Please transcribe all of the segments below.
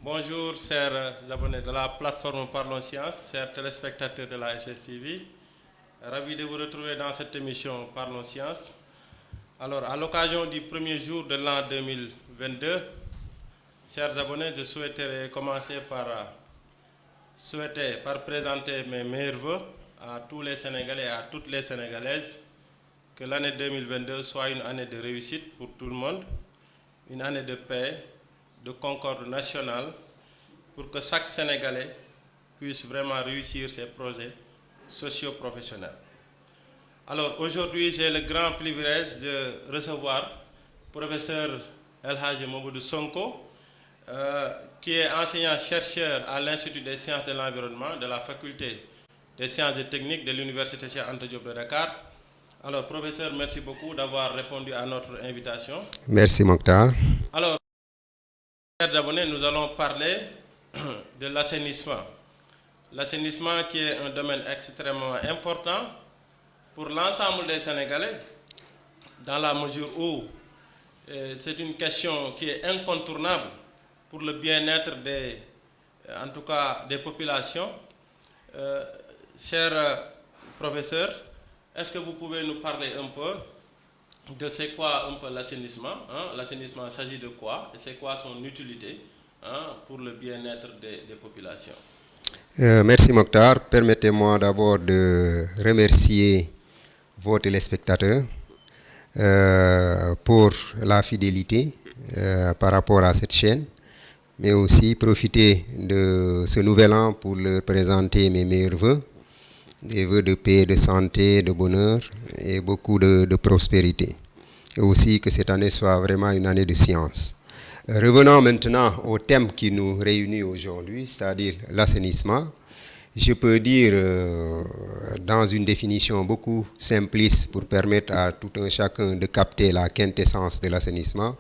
Bonjour, chers abonnés de la plateforme Parlons Sciences, chers téléspectateurs de la SSTV. Ravi de vous retrouver dans cette émission Parlons Sciences. Alors, à l'occasion du premier jour de l'an 2022, chers abonnés, je souhaiterais commencer par présenter mes meilleurs vœux à tous les Sénégalais et à toutes les Sénégalaises. Que l'année 2022 soit une année de réussite pour tout le monde, une année de paix, de concorde nationale, pour que chaque Sénégalais puisse vraiment réussir ses projets socio-professionnels. Alors aujourd'hui, j'ai le grand privilège de recevoir le professeur El Hadji Mamadou Sonko, qui est enseignant-chercheur à l'Institut des sciences de l'environnement de la faculté des sciences et techniques de l'Université Cheikh Anta Diop de Dakar. Alors, professeur, merci beaucoup d'avoir répondu à notre invitation. Merci, Mokhtar. Alors, chers abonnés, nous allons parler de l'assainissement. L'assainissement qui est un domaine extrêmement important pour l'ensemble des Sénégalais, dans la mesure où c'est une question qui est incontournable pour le bien-être en tout cas des populations. Cher professeur, est-ce que vous pouvez nous parler un peu de c'est quoi un peu l'assainissement, hein? L'assainissement, il s'agit de quoi et c'est quoi son utilité, hein, pour le bien-être des populations? Merci Mokhtar. Permettez-moi d'abord de remercier vos téléspectateurs pour la fidélité par rapport à cette chaîne, mais aussi profiter de ce nouvel an pour leur présenter mes meilleurs vœux, des vœux de paix, de santé, de bonheur et beaucoup de prospérité. Et aussi que cette année soit vraiment une année de science. Revenons maintenant au thème qui nous réunit aujourd'hui, c'est-à-dire l'assainissement. Je peux dire, dans une définition beaucoup simpliste pour permettre à tout un chacun de capter la quintessence de l'assainissement,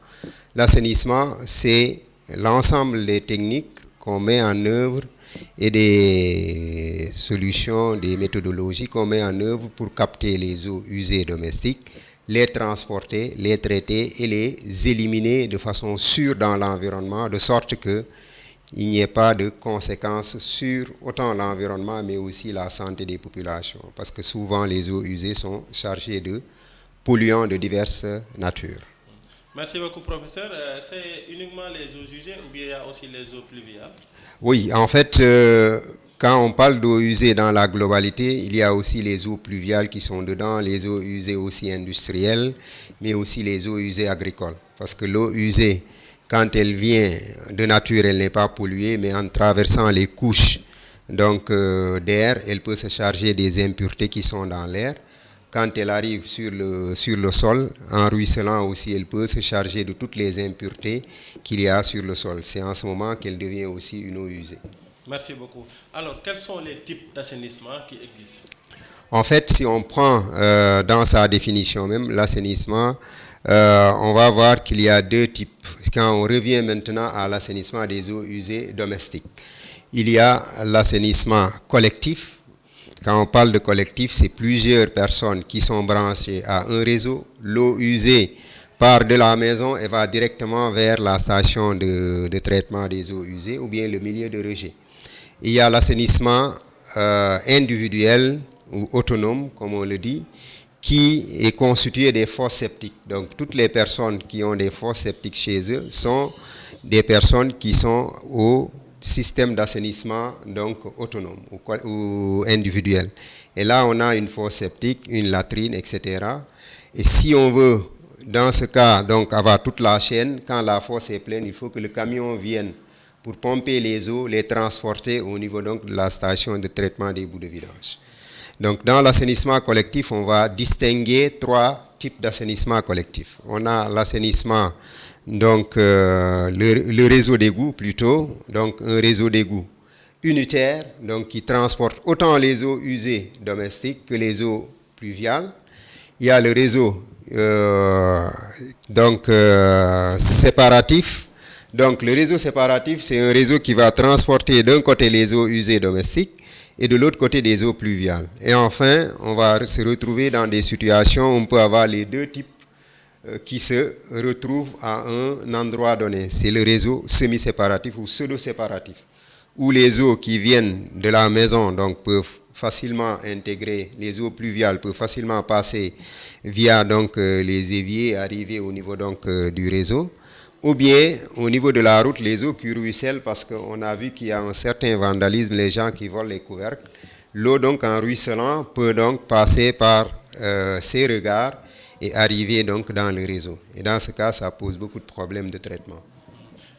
c'est l'ensemble des techniques qu'on met en œuvre et des solutions, des méthodologies qu'on met en œuvre pour capter les eaux usées domestiques, les transporter, les traiter et les éliminer de façon sûre dans l'environnement, de sorte qu'il n'y ait pas de conséquences sur autant l'environnement mais aussi la santé des populations. Parce que souvent les eaux usées sont chargées de polluants de diverses natures. Merci beaucoup, professeur. C'est uniquement les eaux usées ou bien il y a aussi les eaux pluviales? Oui, en fait, quand on parle d'eau usée dans la globalité, il y a aussi les eaux pluviales qui sont dedans, les eaux usées aussi industrielles, mais aussi les eaux usées agricoles. Parce que l'eau usée, quand elle vient de nature, elle n'est pas polluée, mais en traversant les couches d'air, elle peut se charger des impuretés qui sont dans l'air. Quand elle arrive sur le sol, en ruisselant aussi, elle peut se charger de toutes les impuretés qu'il y a sur le sol. C'est en ce moment qu'elle devient aussi une eau usée. Merci beaucoup. Alors, quels sont les types d'assainissement qui existent? En fait, si on prend dans sa définition même, l'assainissement, on va voir qu'il y a deux types. Quand on revient maintenant à l'assainissement des eaux usées domestiques, il y a l'assainissement collectif. Quand on parle de collectif, c'est plusieurs personnes qui sont branchées à un réseau. L'eau usée part de la maison et va directement vers la station de traitement des eaux usées ou bien le milieu de rejet. Il y a l'assainissement individuel ou autonome, comme on le dit, qui est constitué des fosses septiques. Donc toutes les personnes qui ont des fosses septiques chez eux sont des personnes qui sont au système d'assainissement donc autonome ou individuel. Et là, on a une fosse septique, une latrine, etc. Et si on veut, dans ce cas, donc avoir toute la chaîne, quand la fosse est pleine, il faut que le camion vienne pour pomper les eaux, les transporter au niveau donc de la station de traitement des boues de vidange. Donc dans l'assainissement collectif, on va distinguer trois types d'assainissement collectif. On a l'assainissement donc le réseau d'égouts plutôt, donc un réseau d'égouts unitaire, donc qui transporte autant les eaux usées domestiques que les eaux pluviales. Il y a le réseau séparatif. Donc le réseau séparatif, c'est un réseau qui va transporter d'un côté les eaux usées domestiques et de l'autre côté des eaux pluviales. Et enfin, on va se retrouver dans des situations où on peut avoir les deux types qui se retrouvent à un endroit donné. C'est le réseau semi-séparatif ou pseudo-séparatif, où les eaux qui viennent de la maison donc, peuvent facilement intégrer, les eaux pluviales peuvent facilement passer via donc, les éviers, arriver au niveau donc, du réseau. Ou bien, au niveau de la route, les eaux qui ruissellent, parce qu'on a vu qu'il y a un certain vandalisme, les gens qui volent les couvercles. L'eau, donc, en ruisselant, peut donc passer par ces regards et arriver donc dans le réseau. Et dans ce cas, ça pose beaucoup de problèmes de traitement.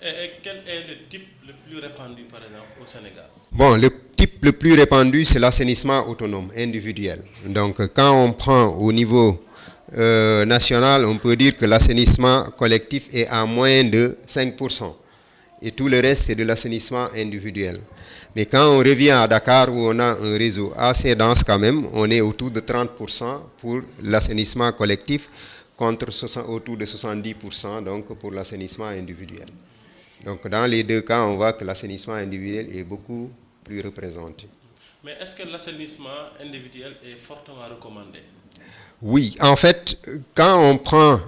Et quel est le type le plus répandu, par exemple, au Sénégal? Bon, le type le plus répandu, c'est l'assainissement autonome, individuel. Donc, quand on prend au niveau national, on peut dire que l'assainissement collectif est à moins de 5%. Et tout le reste, c'est de l'assainissement individuel. Mais quand on revient à Dakar, où on a un réseau assez dense quand même, on est autour de 30% pour l'assainissement collectif, contre autour de 70% donc pour l'assainissement individuel. Donc dans les deux cas, on voit que l'assainissement individuel est beaucoup plus représenté. Mais est-ce que l'assainissement individuel est fortement recommandé? Oui, en fait, quand on prend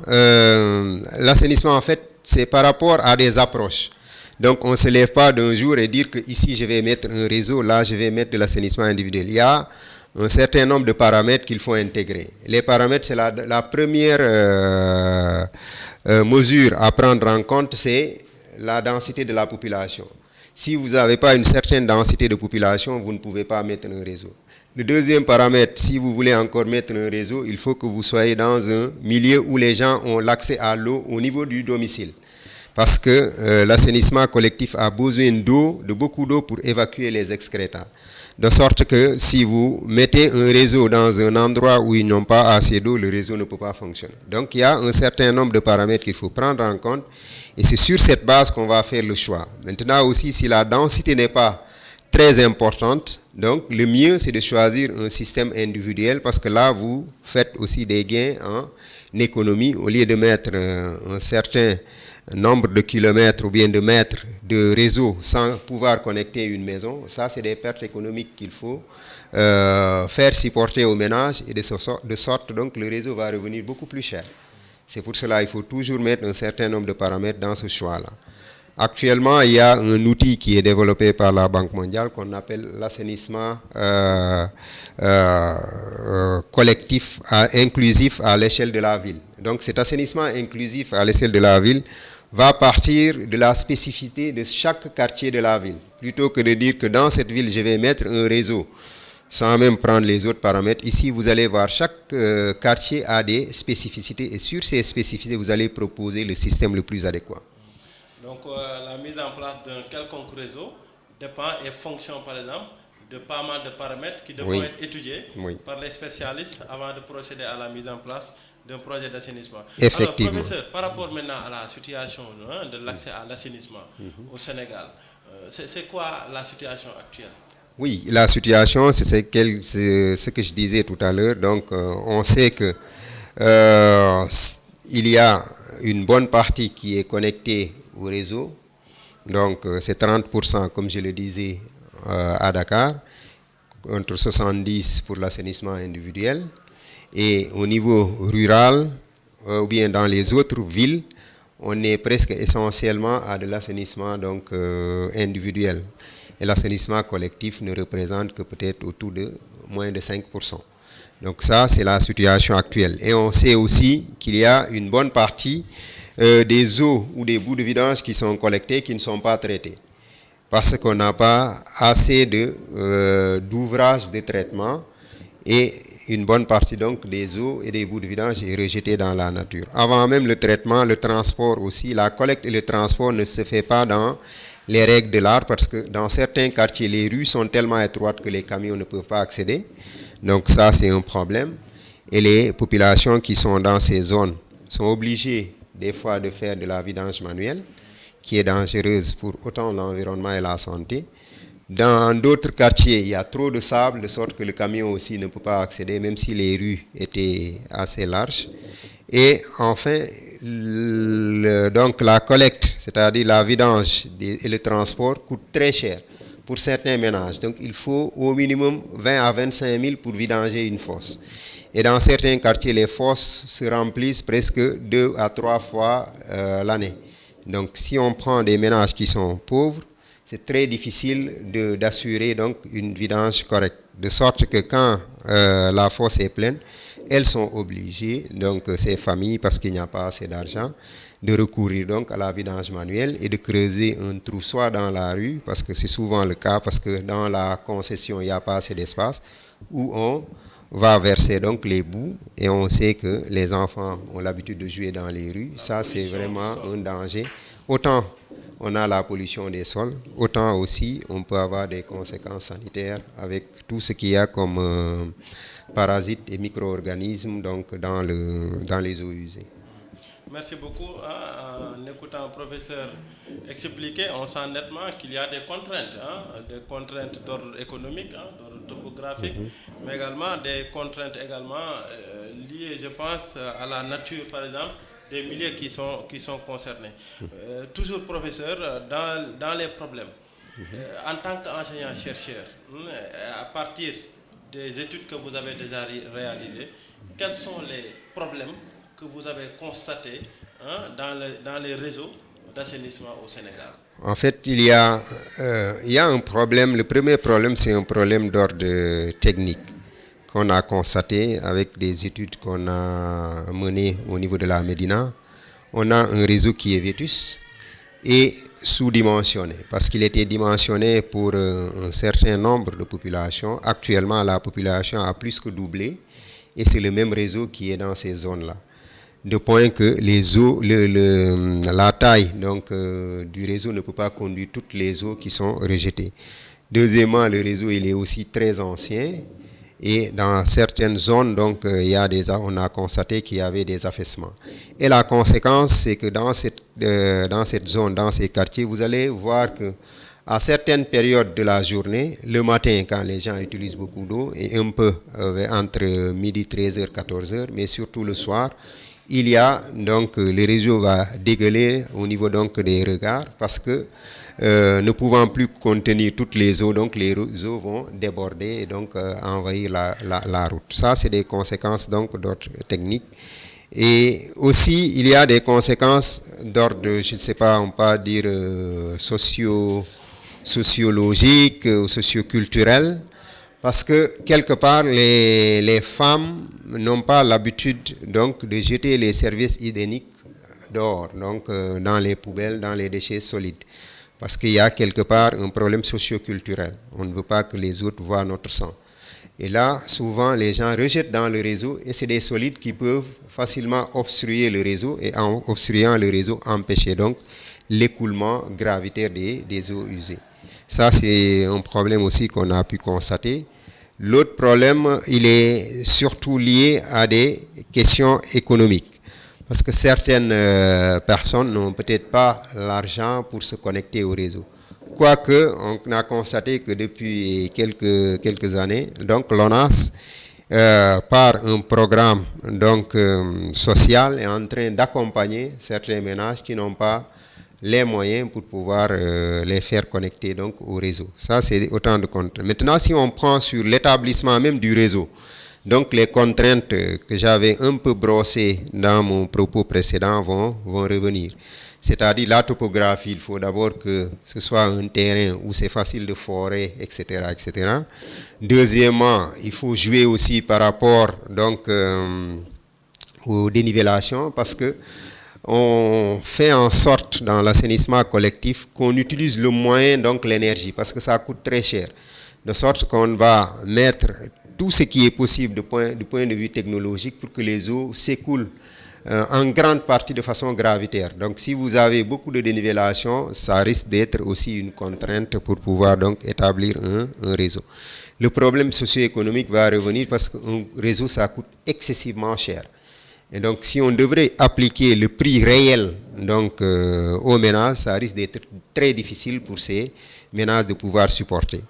l'assainissement, en fait, c'est par rapport à des approches. Donc, on ne se lève pas d'un jour et dire que ici, je vais mettre un réseau, là, je vais mettre de l'assainissement individuel. Il y a un certain nombre de paramètres qu'il faut intégrer. Les paramètres, c'est la première mesure à prendre en compte, c'est la densité de la population. Si vous n'avez pas une certaine densité de population, vous ne pouvez pas mettre un réseau. Le deuxième paramètre, si vous voulez encore mettre un réseau, il faut que vous soyez dans un milieu où les gens ont l'accès à l'eau au niveau du domicile. Parce que l'assainissement collectif a besoin d'eau, de beaucoup d'eau pour évacuer les excrétants. De sorte que si vous mettez un réseau dans un endroit où ils n'ont pas assez d'eau, le réseau ne peut pas fonctionner. Donc il y a un certain nombre de paramètres qu'il faut prendre en compte. Et c'est sur cette base qu'on va faire le choix. Maintenant aussi, si la densité n'est pas très importante, donc le mieux c'est de choisir un système individuel parce que là vous faites aussi des gains en économie au lieu de mettre un certain nombre de kilomètres ou bien de mètres de réseau sans pouvoir connecter une maison. Ça c'est des pertes économiques qu'il faut faire supporter aux ménages et de sorte donc le réseau va revenir beaucoup plus cher. C'est pour cela qu'il faut toujours mettre un certain nombre de paramètres dans ce choix-là. Actuellement, il y a un outil qui est développé par la Banque mondiale qu'on appelle l'assainissement collectif inclusif à l'échelle de la ville. Donc cet assainissement inclusif à l'échelle de la ville va partir de la spécificité de chaque quartier de la ville. Plutôt que de dire que dans cette ville, je vais mettre un réseau sans même prendre les autres paramètres. Ici, vous allez voir, chaque quartier a des spécificités et sur ces spécificités, vous allez proposer le système le plus adéquat. Donc la mise en place d'un quelconque réseau dépend et fonctionne par exemple de pas mal de paramètres qui devront être étudiés par les spécialistes avant de procéder à la mise en place d'un projet d'assainissement. Alors professeur, par rapport maintenant à la situation de l'accès à l'assainissement au Sénégal, c'est quoi la situation actuelle? Oui, la situation, c'est ce que je disais tout à l'heure. Donc on sait que il y a une bonne partie qui est connectée au réseau, donc c'est 30% comme je le disais à Dakar, contre 70% pour l'assainissement individuel, et au niveau rural ou bien dans les autres villes, on est presque essentiellement à de l'assainissement donc individuel, et l'assainissement collectif ne représente que peut-être autour de moins de 5%. Donc ça c'est la situation actuelle, et on sait aussi qu'il y a une bonne partie des eaux ou des bouts de vidange qui sont collectés, qui ne sont pas traités. Parce qu'on n'a pas assez d'ouvrages de traitement et une bonne partie donc des eaux et des bouts de vidange est rejetée dans la nature. Avant même le traitement, le transport aussi, la collecte et le transport ne se fait pas dans les règles de l'art parce que dans certains quartiers, les rues sont tellement étroites que les camions ne peuvent pas accéder. Donc ça, c'est un problème. Et les populations qui sont dans ces zones sont obligées des fois de faire de la vidange manuelle, qui est dangereuse pour autant l'environnement et la santé. Dans d'autres quartiers, il y a trop de sable, de sorte que le camion aussi ne peut pas accéder, même si les rues étaient assez larges. Et enfin, donc la collecte, c'est-à-dire la vidange et le transport coûte très cher pour certains ménages. Donc il faut au minimum 20 à 25 000 pour vidanger une fosse. Et dans certains quartiers, les fosses se remplissent presque 2 à 3 fois l'année. Donc si on prend des ménages qui sont pauvres, c'est très difficile d'assurer donc une vidange correcte. De sorte que quand la fosse est pleine, elles sont obligées, donc ces familles, parce qu'il n'y a pas assez d'argent, de recourir donc à la vidange manuelle et de creuser un trou soit dans la rue, parce que c'est souvent le cas, parce que dans la concession, il n'y a pas assez d'espace, où on va verser donc les boues, et on sait que les enfants ont l'habitude de jouer dans les rues. Ça, c'est vraiment un danger. Autant on a la pollution des sols, autant aussi on peut avoir des conséquences sanitaires avec tout ce qu'il y a comme parasites et micro-organismes donc dans les eaux usées. Merci beaucoup. En écoutant le professeur expliquer, on sent nettement qu'il y a des contraintes d'ordre économique, d'ordre topographique, mais également des contraintes liées, je pense, à la nature, par exemple, des milieux qui sont concernés. Toujours professeur, dans les problèmes, en tant qu'enseignant-chercheur, à partir des études que vous avez déjà réalisées, quels sont les problèmes que vous avez constatés dans les réseaux d'assainissement au Sénégal? En fait, il y a un problème. Le premier problème, c'est un problème d'ordre technique qu'on a constaté avec des études qu'on a menées au niveau de la Médina. On a un réseau qui est vétuste et sous-dimensionné, parce qu'il était dimensionné pour un certain nombre de populations. Actuellement, la population a plus que doublé et c'est le même réseau qui est dans ces zones-là. De point que la taille donc, du réseau ne peut pas conduire toutes les eaux qui sont rejetées. Deuxièmement, le réseau il est aussi très ancien et dans certaines zones donc, on a constaté qu'il y avait des affaissements. Et la conséquence, c'est que dans cette zone, dans ces quartiers, vous allez voir que à certaines périodes de la journée, le matin quand les gens utilisent beaucoup d'eau et un peu entre midi 13h 14h, mais surtout le soir, il y a donc le réseau va dégueuler au niveau donc des regards parce que ne pouvant plus contenir toutes les eaux, donc les eaux vont déborder et donc envahir la route. Ça, c'est des conséquences donc d'ordre technique. Et aussi, il y a des conséquences d'ordre, je ne sais pas, on peut dire sociologique ou socioculturel. Parce que quelque part, les femmes n'ont pas l'habitude donc de jeter les serviettes hygiéniques dehors, donc dans les poubelles, dans les déchets solides. Parce qu'il y a quelque part un problème socioculturel. On ne veut pas que les autres voient notre sang. Et là, souvent, les gens rejettent dans le réseau et c'est des solides qui peuvent facilement obstruer le réseau et en obstruant le réseau, empêcher donc l'écoulement gravitaire des eaux usées. Ça, c'est un problème aussi qu'on a pu constater. L'autre problème, il est surtout lié à des questions économiques. Parce que certaines personnes n'ont peut-être pas l'argent pour se connecter au réseau. Quoique, on a constaté que depuis quelques années, donc l'ONAS, par un programme donc, social, est en train d'accompagner certains ménages qui n'ont pas les moyens pour pouvoir les faire connecter donc, au réseau. Ça, c'est autant de contraintes. Maintenant, si on prend sur l'établissement même du réseau, donc les contraintes que j'avais un peu brossées dans mon propos précédent vont revenir. C'est-à-dire la topographie, il faut d'abord que ce soit un terrain où c'est facile de forer, etc., etc. Deuxièmement, il faut jouer aussi par rapport donc, aux dénivellations parce que on fait en sorte dans l'assainissement collectif qu'on utilise le moyen, donc l'énergie, parce que ça coûte très cher. De sorte qu'on va mettre tout ce qui est possible du point de vue technologique pour que les eaux s'écoulent en grande partie de façon gravitaire. Donc si vous avez beaucoup de dénivellation, ça risque d'être aussi une contrainte pour pouvoir donc établir un réseau. Le problème socio-économique va revenir parce qu'un réseau, ça coûte excessivement cher. Et donc, si on devrait appliquer le prix réel donc, aux ménages, ça risque d'être très difficile pour ces ménages de pouvoir supporter.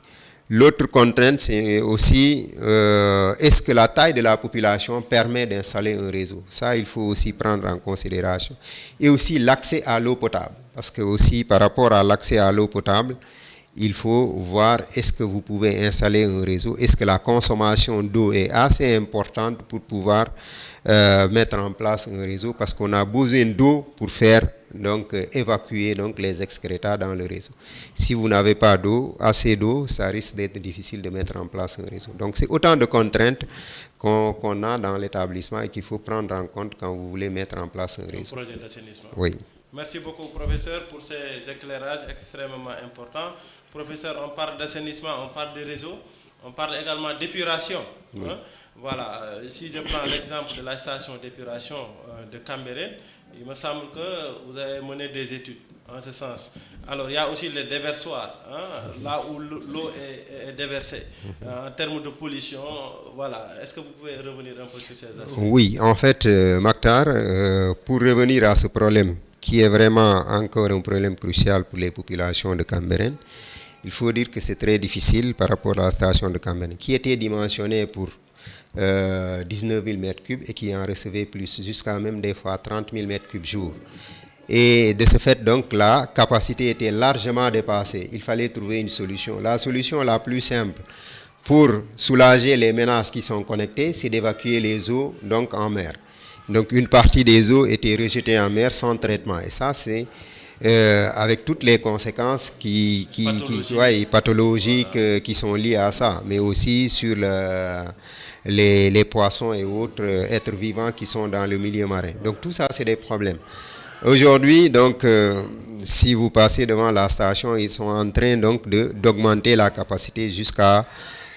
L'autre contrainte, c'est aussi est-ce que la taille de la population permet d'installer un réseau? Ça, il faut aussi prendre en considération. Et aussi l'accès à l'eau potable. Parce que aussi, par rapport à l'accès à l'eau potable, il faut voir est-ce que vous pouvez installer un réseau, est-ce que la consommation d'eau est assez importante pour pouvoir mettre en place un réseau, parce qu'on a besoin d'eau pour faire donc évacuer donc les excréta dans le réseau. Si vous n'avez pas d'eau, assez d'eau, ça risque d'être difficile de mettre en place un réseau. Donc c'est autant de contraintes qu'on a dans l'établissement et qu'il faut prendre en compte quand vous voulez mettre en place un réseau. Un projet d'assainissement. Oui. Merci beaucoup, professeur, pour ces éclairages extrêmement importants. Professeur, on parle d'assainissement, on parle de réseau, on parle également d'épuration. Oui. Hein? Voilà, si je prends l'exemple de la station d'épuration de Cambérène, il me semble que vous avez mené des études en ce sens. Alors, il y a aussi les déversoirs, hein, là où l'eau est déversée. En termes de pollution, voilà. Est-ce que vous pouvez revenir un peu sur ces aspects? Oui, en fait, Maktar, pour revenir à ce problème, qui est vraiment encore un problème crucial pour les populations de Cambérène, il faut dire que c'est très difficile par rapport à la station de Cambérène, qui était dimensionnée pour 19 000 m3 et qui en recevait plus, jusqu'à même des fois 30 000 m3 jour. Et de ce fait, donc, la capacité était largement dépassée. Il fallait trouver une solution. La solution la plus simple pour soulager les ménages qui sont connectés, c'est d'évacuer les eaux donc, en mer. Donc une partie des eaux était rejetée en mer sans traitement. Et ça, c'est avec toutes les conséquences pathologiques qui sont liées à ça, mais aussi sur les poissons et autres êtres vivants qui sont dans le milieu marin. Donc tout ça, c'est des problèmes. Aujourd'hui, donc, si vous passez devant la station, ils sont en train donc d'augmenter la capacité jusqu'à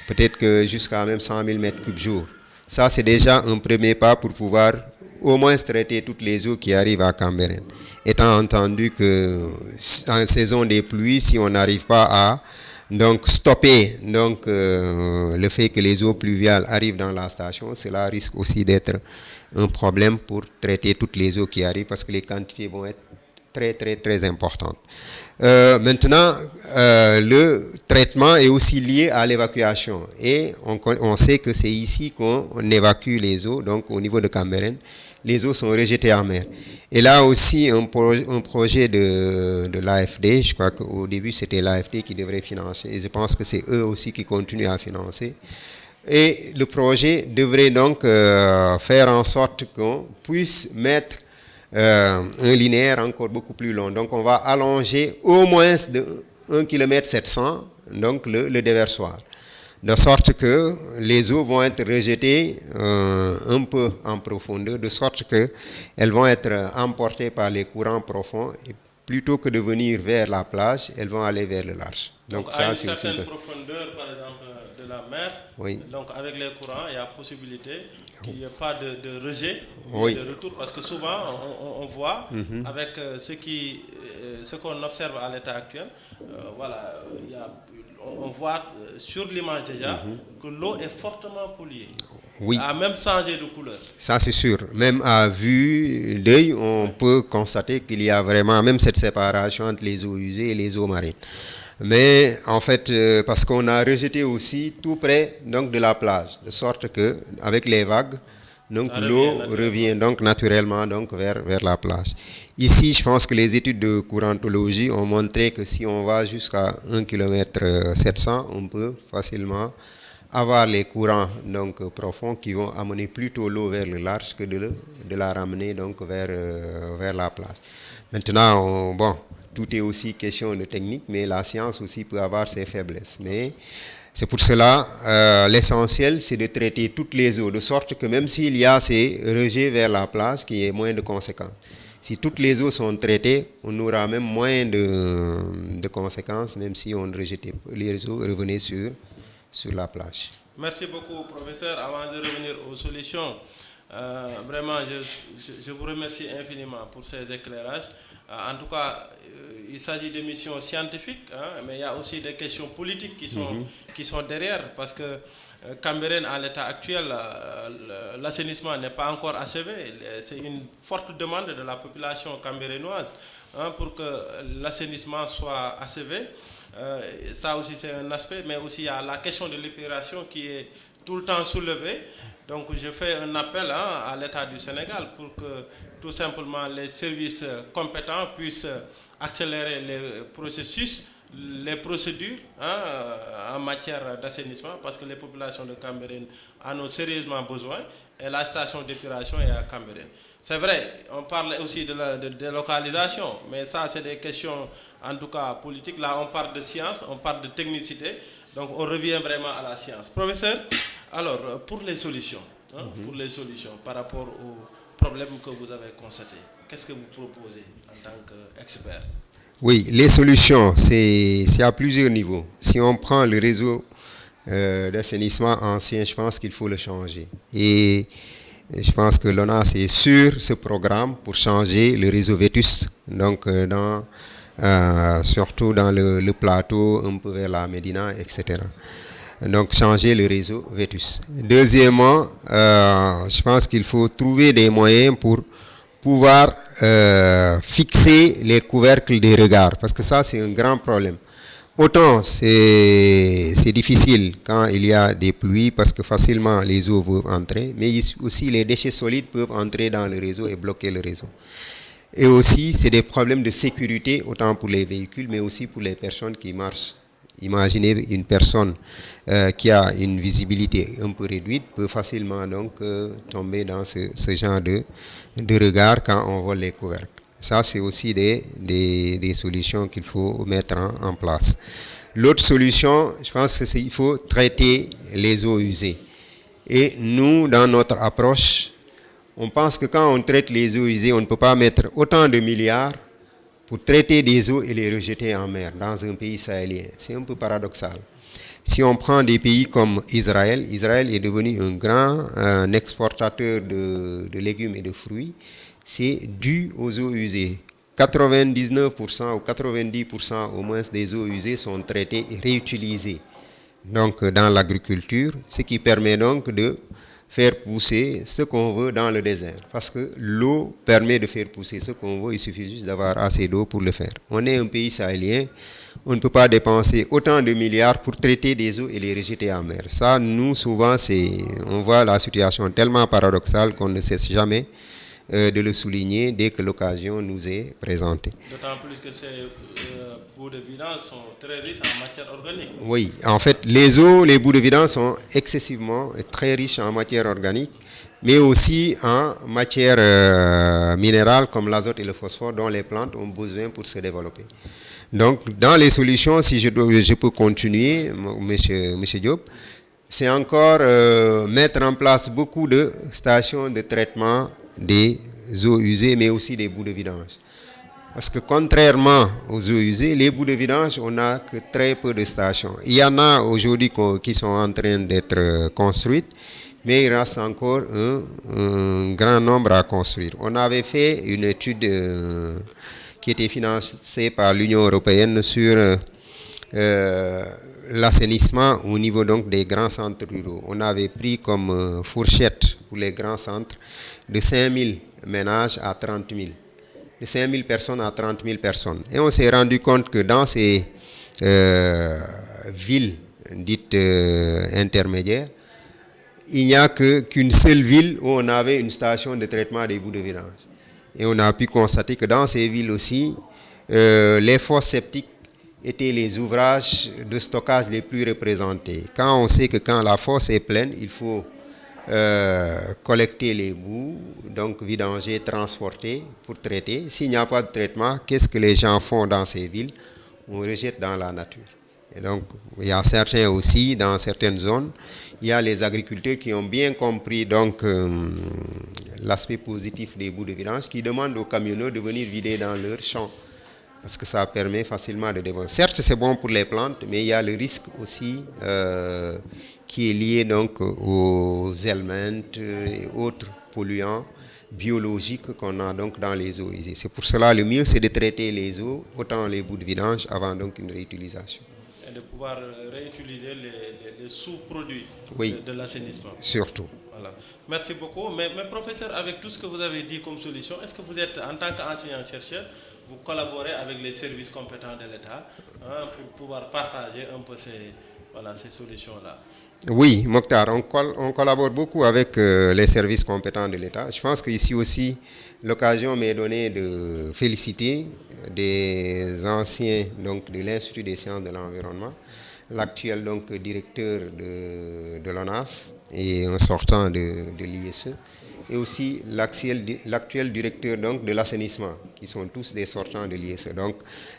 peut-être que jusqu'à même 100 000 m3 jour. Ça, c'est déjà un premier pas pour pouvoir au moins traiter toutes les eaux qui arrivent à Cambérène. Étant entendu que en saison des pluies, si on n'arrive pas à donc stopper donc, le fait que les eaux pluviales arrivent dans la station, cela risque aussi d'être un problème pour traiter toutes les eaux qui arrivent parce que les quantités vont être très importantes. Maintenant, le traitement est aussi lié à l'évacuation et on sait que c'est ici qu'on évacue les eaux, donc au niveau de Cambérène, les eaux sont rejetées en mer. Et là aussi, un projet de l'AFD, je crois qu'au début c'était l'AFD qui devrait financer, et je pense que c'est eux aussi qui continuent à financer. Et le projet devrait donc faire en sorte qu'on puisse mettre un linéaire encore beaucoup plus long. Donc on va allonger au moins de 1,7 km, donc le déversoir. De sorte que les eaux vont être rejetées un peu en profondeur, de sorte qu'elles vont être emportées par les courants profonds. Et plutôt que de venir vers la plage, elles vont aller vers le large. Donc ça, à une certaine profondeur, par exemple, de la mer, oui. Donc avec les courants, il y a possibilité qu'il n'y ait pas de rejet, oui. de retour, parce que souvent on voit avec ce qu'on observe à l'état actuel, voilà, on voit sur l'image déjà que l'eau est fortement polluée. Oui. A même changé de couleur. Ça c'est sûr. Même à vue d'œil, on peut constater qu'il y a vraiment même cette séparation entre les eaux usées et les eaux marines. Mais en fait, parce qu'on a rejeté aussi tout près donc, de la plage, de sorte que avec les vagues, donc l'eau revient donc naturellement donc, vers la plage. Ici, je pense que les études de courantologie ont montré que si on va jusqu'à 1,7 km, on peut facilement avoir les courants donc, profonds qui vont amener plutôt l'eau vers le large que de la ramener donc, vers la plage. Maintenant, bon, tout est aussi question de technique, mais la science aussi peut avoir ses faiblesses. Mais c'est pour cela, l'essentiel, c'est de traiter toutes les eaux, de sorte que même s'il y a ces rejets vers la plage, qu'il y ait moins de conséquences. Si toutes les eaux sont traitées, on aura même moins de conséquences, même si on rejetait les eaux revenaient sur la plage. Merci beaucoup, professeur. Avant de revenir aux solutions, vraiment, je vous remercie infiniment pour ces éclairages. En tout cas, il s'agit de missions scientifiques, hein, mais il y a aussi des questions politiques qui sont derrière, parce que Cambérène, à l'état actuel, l'assainissement n'est pas encore achevé. C'est une forte demande de la population cambérénoise hein, pour que l'assainissement soit achevé. Ça aussi, c'est un aspect, mais aussi il y a la question de l'épuration qui est tout le temps soulevée. Donc, je fais un appel à l'État du Sénégal pour que tout simplement les services compétents puissent accélérer les processus, les procédures en matière d'assainissement, parce que les populations de Cambérène en ont sérieusement besoin, et la station d'épuration est à Cambérène. C'est vrai, on parle aussi de délocalisation, mais ça c'est des questions en tout cas politiques. Là on parle de science, on parle de technicité, donc on revient vraiment à la science. Professeur, alors pour les solutions, pour les solutions par rapport aux problèmes que vous avez constatés, qu'est-ce que vous proposez en tant qu'expert? Oui, les solutions, c'est à plusieurs niveaux. Si on prend le réseau d'assainissement ancien, je pense qu'il faut le changer. Et je pense que l'ONAS est sur ce programme pour changer le réseau vétuste, donc surtout dans le plateau, un peu vers la Médina, etc. Donc changer le réseau vétuste. Deuxièmement, je pense qu'il faut trouver des moyens pour pouvoir fixer les couvercles des regards, parce que ça c'est un grand problème. Autant c'est difficile quand il y a des pluies parce que facilement les eaux peuvent entrer, mais aussi les déchets solides peuvent entrer dans le réseau et bloquer le réseau. Et aussi c'est des problèmes de sécurité, autant pour les véhicules mais aussi pour les personnes qui marchent. Imaginez une personne qui a une visibilité un peu réduite peut facilement donc tomber dans ce genre de regard quand on vole les couvercles. Ça, c'est aussi des solutions qu'il faut mettre en place. L'autre solution, je pense qu'il faut traiter les eaux usées. Et nous, dans notre approche, on pense que quand on traite les eaux usées, on ne peut pas mettre autant de milliards pour traiter des eaux et les rejeter en mer dans un pays sahélien. C'est un peu paradoxal. Si on prend des pays comme Israël, Israël est devenu un grand exportateur de légumes et de fruits. C'est dû aux eaux usées. 99% ou 90% au moins des eaux usées sont traitées et réutilisées donc, dans l'agriculture, ce qui permet donc de faire pousser ce qu'on veut dans le désert. Parce que l'eau permet de faire pousser ce qu'on veut, il suffit juste d'avoir assez d'eau pour le faire. On est un pays sahélien, on ne peut pas dépenser autant de milliards pour traiter des eaux et les rejeter en mer. Ça, nous, souvent, on voit la situation tellement paradoxale qu'on ne cesse jamais de le souligner dès que l'occasion nous est présentée. D'autant plus que ces bouts de vidange sont très riches en matière organique. Oui, en fait, les bouts de vidange sont excessivement très riches en matière organique, mais aussi en matière minérale comme l'azote et le phosphore dont les plantes ont besoin pour se développer. Donc, dans les solutions, si je peux continuer, monsieur Diop, c'est encore mettre en place beaucoup de stations de traitement des eaux usées, mais aussi des bouts de vidange. Parce que contrairement aux eaux usées, les bouts de vidange, on n'a que très peu de stations. Il y en a aujourd'hui qui sont en train d'être construites, mais il reste encore un grand nombre à construire. On avait fait une étude qui était financée par l'Union européenne sur l'assainissement au niveau donc des grands centres ruraux. On avait pris comme fourchette pour les grands centres de 5 000 ménages à 30 000. De 5 000 personnes à 30 000 personnes. Et on s'est rendu compte que dans ces villes dites intermédiaires, il n'y a qu'une seule ville où on avait une station de traitement des bouts de vidange. Et on a pu constater que dans ces villes aussi, les fosses septiques étaient les ouvrages de stockage les plus représentés. Quand on sait que quand la fosse est pleine, il faut collecter les bouts, donc vidanger, transporter pour traiter. S'il n'y a pas de traitement, qu'est-ce que les gens font dans ces villes? On rejette dans la nature. Et donc, il y a certains aussi, dans certaines zones, il y a les agriculteurs qui ont bien compris donc l'aspect positif des bouts de vidange, qui demandent aux camionneurs de venir vider dans leurs champs. Parce que ça permet facilement de développer. Certes, c'est bon pour les plantes, mais il y a le risque aussi qui est lié donc aux éléments et autres polluants biologiques qu'on a donc dans les eaux usées. C'est pour cela le mieux, c'est de traiter les eaux, autant les bouts de vidange, avant donc une réutilisation. Et de pouvoir réutiliser les sous-produits de l'assainissement. Surtout. Voilà. Merci beaucoup. Mais professeur, avec tout ce que vous avez dit comme solution, est-ce que vous êtes, en tant qu'enseignant-chercheur, vous collaborez avec les services compétents de l'État pour pouvoir partager un peu ces solutions-là? Oui, Mokhtar, on collabore beaucoup avec les services compétents de l'État. Je pense qu'ici aussi, l'occasion m'est donnée de féliciter des anciens donc, de l'Institut des sciences de l'environnement, l'actuel donc directeur de l'ONAS et un sortant de l'ISE, et aussi l'actuel directeur donc, de l'assainissement, qui sont tous des sortants de l'ISE. Donc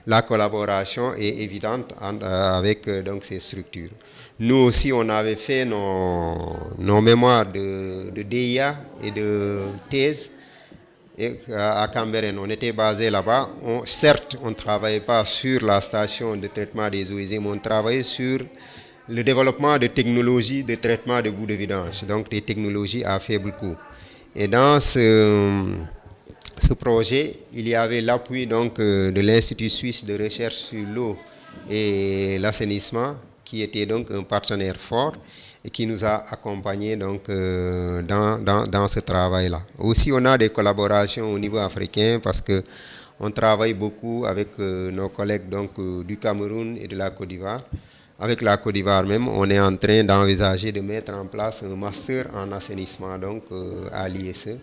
la collaboration est évidente avec donc, ces structures. Nous aussi, on avait fait nos mémoires de DIA et de thèse à Cambérène. On était basé là-bas. Certes, on ne travaillait pas sur la station de traitement des eaux usées, mais on travaillait sur le développement de technologies de traitement de boues de vidange, donc des technologies à faible coût. Et dans ce projet, il y avait l'appui donc de l'Institut suisse de recherche sur l'eau et l'assainissement, qui était donc un partenaire fort et qui nous a accompagnés donc, dans ce travail-là. Aussi, on a des collaborations au niveau africain parce qu'on travaille beaucoup avec nos collègues donc, du Cameroun et de la Côte d'Ivoire. Avec la Côte d'Ivoire même, on est en train d'envisager de mettre en place un master en assainissement donc, à l'ISE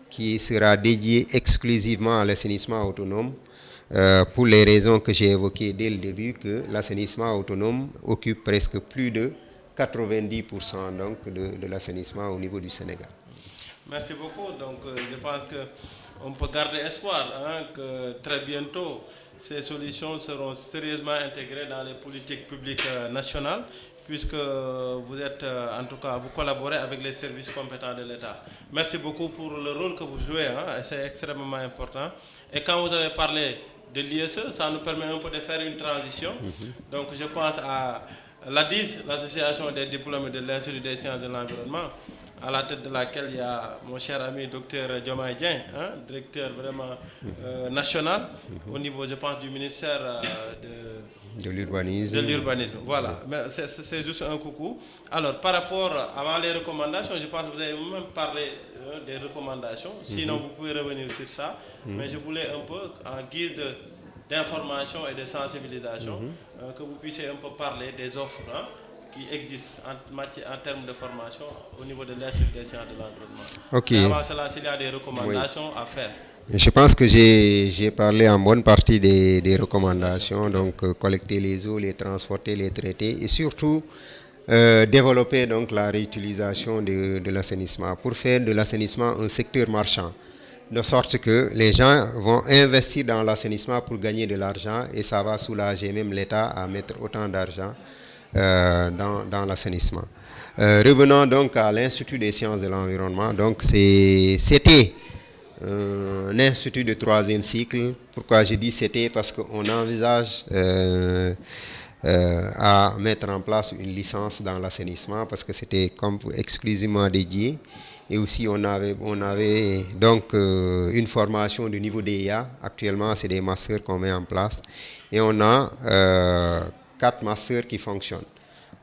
qui sera dédié exclusivement à l'assainissement autonome. Pour les raisons que j'ai évoquées dès le début, que l'assainissement autonome occupe presque plus de 90% donc de l'assainissement au niveau du Sénégal. Merci beaucoup. Donc, je pense qu'on peut garder espoir que très bientôt, ces solutions seront sérieusement intégrées dans les politiques publiques nationales, puisque vous êtes, en tout cas, vous collaborez avec les services compétents de l'État. Merci beaucoup pour le rôle que vous jouez, c'est extrêmement important. Et quand vous avez parlé de l'ISE, ça nous permet un peu de faire une transition. Donc je pense à l'ADIS, l'association des diplômés de l'Institut des sciences de l'environnement, à la tête de laquelle il y a mon cher ami Dr Diomaye Dieng, directeur vraiment national, au niveau, je pense, du ministère de l'urbanisme. De l'urbanisme, voilà. Mais c'est juste un coucou. Alors, par rapport avant les recommandations, je pense que vous avez même parlé des recommandations. Sinon, vous pouvez revenir sur ça. Mais je voulais un peu, en guise d'information et de sensibilisation, que vous puissiez un peu parler des offres qui existent en termes de formation au niveau de l'Institut des sciences de l'environnement. Ok. Mais avant cela, s'il y a des recommandations à faire. Je pense que j'ai parlé en bonne partie des recommandations, donc collecter les eaux, les transporter, les traiter et surtout développer donc la réutilisation de l'assainissement pour faire de l'assainissement un secteur marchand, de sorte que les gens vont investir dans l'assainissement pour gagner de l'argent et ça va soulager même l'État à mettre autant d'argent dans l'assainissement. Revenons donc à l'Institut des sciences de l'environnement. Donc c'était un institut de 3e cycle. Pourquoi je dis c'était? Parce qu'on envisage à mettre en place une licence dans l'assainissement parce que c'était exclusivement dédié. Et aussi on avait donc une formation de niveau DIA. Actuellement c'est des masters qu'on met en place. Et on a 4 masters qui fonctionnent.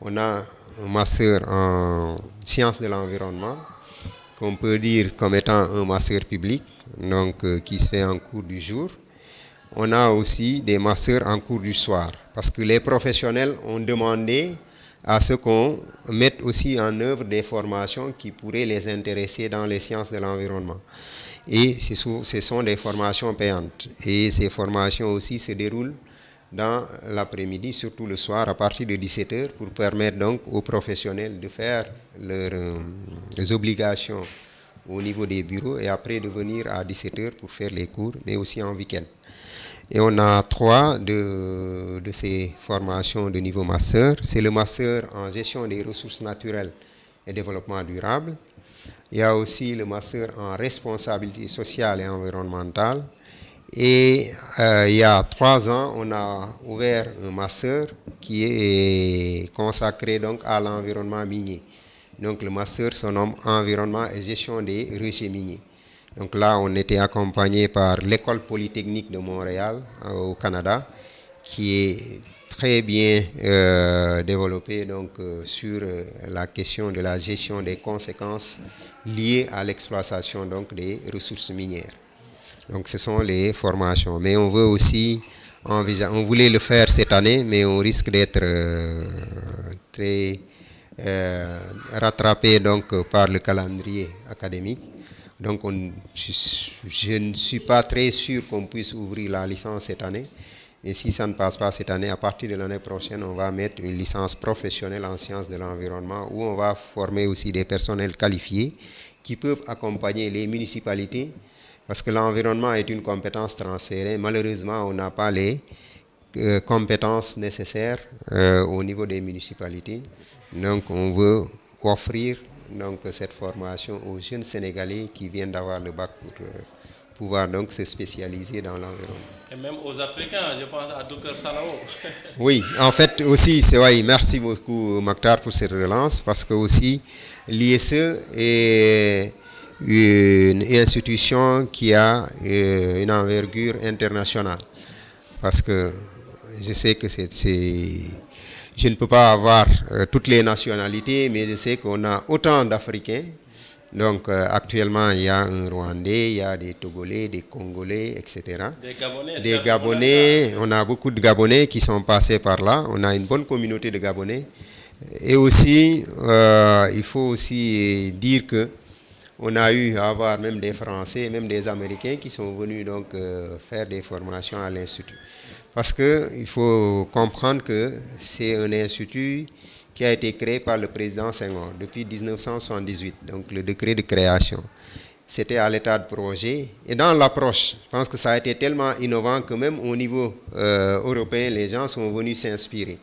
On a un master en sciences de l'environnement, qu'on peut dire comme étant un master public, donc qui se fait en cours du jour. On a aussi des masters en cours du soir, parce que les professionnels ont demandé à ce qu'on mette aussi en œuvre des formations qui pourraient les intéresser dans les sciences de l'environnement. Et ce sont des formations payantes. Et ces formations aussi se déroulent dans l'après-midi, surtout le soir, à partir de 17h, pour permettre donc aux professionnels de faire leurs obligations au niveau des bureaux et après de venir à 17h pour faire les cours, mais aussi en week-end. Et on a 3 de ces formations de niveau master. C'est le master en gestion des ressources naturelles et développement durable. Il y a aussi le master en responsabilité sociale et environnementale. Et il y a 3 ans, on a ouvert un master qui est consacré donc à l'environnement minier. Donc le master se nomme Environnement et gestion des rejets miniers. Donc là, on était accompagné par l'École polytechnique de Montréal au Canada, qui est très bien développée donc, sur la question de la gestion des conséquences liées à l'exploitation donc, des ressources minières. Donc ce sont les formations. Mais on veut aussi on voulait le faire cette année, mais on risque d'être très rattrapé donc par le calendrier académique. Donc je ne suis pas très sûr qu'on puisse ouvrir la licence cette année. Et si ça ne passe pas cette année, à partir de l'année prochaine, on va mettre une licence professionnelle en sciences de l'environnement où on va former aussi des personnels qualifiés qui peuvent accompagner les municipalités parce que l'environnement est une compétence transférée. Malheureusement, on n'a pas les compétences nécessaires au niveau des municipalités. Donc, on veut offrir donc, cette formation aux jeunes Sénégalais qui viennent d'avoir le bac pour pouvoir donc se spécialiser dans l'environnement. Et même aux Africains, je pense à Dr Salao. Oui, en fait aussi, c'est vrai, merci beaucoup Mokhtar pour cette relance parce que aussi l'ISE est une institution qui a une envergure internationale parce que je sais que je ne peux pas avoir toutes les nationalités, mais je sais qu'on a autant d'Africains. Donc actuellement, il y a un Rwandais, il y a des Togolais, des Congolais, etc. Des Gabonais, on a beaucoup de Gabonais qui sont passés par là. On a une bonne communauté de Gabonais. Et aussi, il faut aussi dire que on a eu à avoir même des Français, même des Américains qui sont venus donc faire des formations à l'Institut. Parce qu'il faut comprendre que c'est un institut qui a été créé par le président Senghor depuis 1978, donc le décret de création. C'était à l'état de projet. Et dans l'approche, je pense que ça a été tellement innovant que même au niveau européen, les gens sont venus s'inspirer.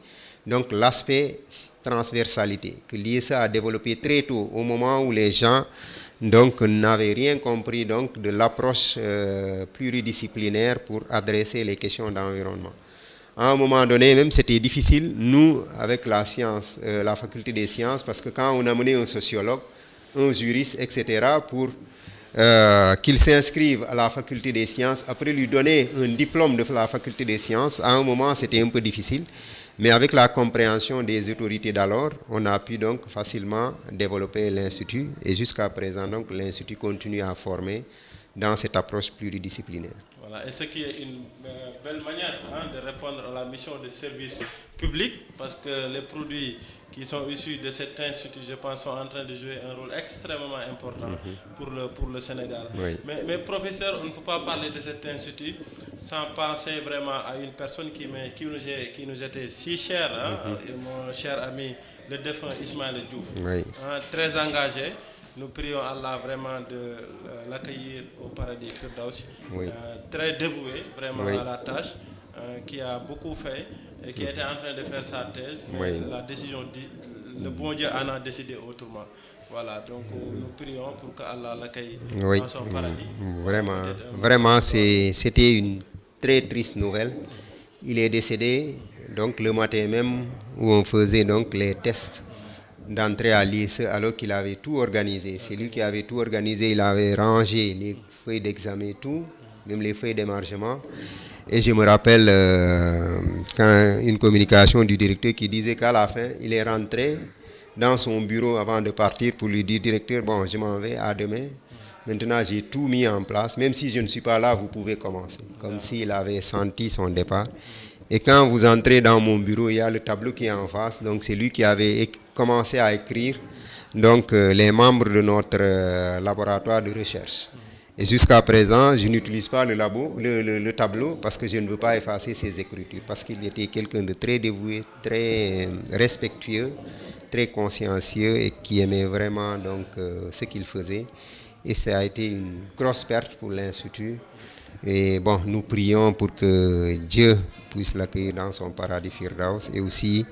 Donc l'aspect transversalité que l'ISE a développé très tôt, au moment où les gens donc n'avaient rien compris donc, de l'approche pluridisciplinaire pour adresser les questions d'environnement. À un moment donné, même c'était difficile, nous, avec la science, la faculté des sciences, parce que quand on a mené un sociologue, un juriste, etc., pour qu'il s'inscrive à la faculté des sciences, après lui donner un diplôme de la faculté des sciences, à un moment, c'était un peu difficile. Mais avec la compréhension des autorités d'alors, on a pu donc facilement développer l'Institut. Et jusqu'à présent, donc, l'Institut continue à former dans cette approche pluridisciplinaire. Voilà, et ce qui est une belle manière de répondre à la mission de service public, parce que les produits qui sont issus de cet institut, je pense, sont en train de jouer un rôle extrêmement important pour le Sénégal. Oui. Mais professeur, on ne peut pas parler de cet institut sans penser vraiment à une personne qui nous était si chère, mon cher ami, le défunt Ismaël Diouf, Oui. très engagé. Nous prions Allah vraiment de l'accueillir au paradis Firdaus. Oui. Très dévoué vraiment Oui. à la tâche, qui a beaucoup fait et qui était en train de faire sa thèse. Mais Oui. la décision, le bon Dieu en a décidé autrement. Voilà, donc nous prions pour que Allah l'accueille dans son paradis. Vraiment, c'était une très triste nouvelle. Il est décédé donc le matin même où on faisait donc les tests d'entrée à l'ISE alors qu'il avait tout organisé. C'est lui qui avait tout organisé, il avait rangé les feuilles d'examen, tout, même les feuilles d'émargement. Et je me rappelle quand une communication du directeur qui disait qu'à la fin, il est rentré dans son bureau avant de partir pour lui dire, directeur, bon, je m'en vais, à demain. Maintenant, j'ai tout mis en place. Même si je ne suis pas là, vous pouvez commencer. Comme s'il avait senti son départ. Et quand vous entrez dans mon bureau, il y a le tableau qui est en face. Donc, c'est lui qui avait commencé à écrire donc, les membres de notre laboratoire de recherche. Et jusqu'à présent, je n'utilise pas le tableau parce que je ne veux pas effacer ses écritures. Parce qu'il était quelqu'un de très dévoué, très respectueux, très consciencieux et qui aimait vraiment donc, ce qu'il faisait. Et ça a été une grosse perte pour l'Institut. Et bon, nous prions pour que Dieu puisse l'accueillir dans son paradis Firdaus et aussi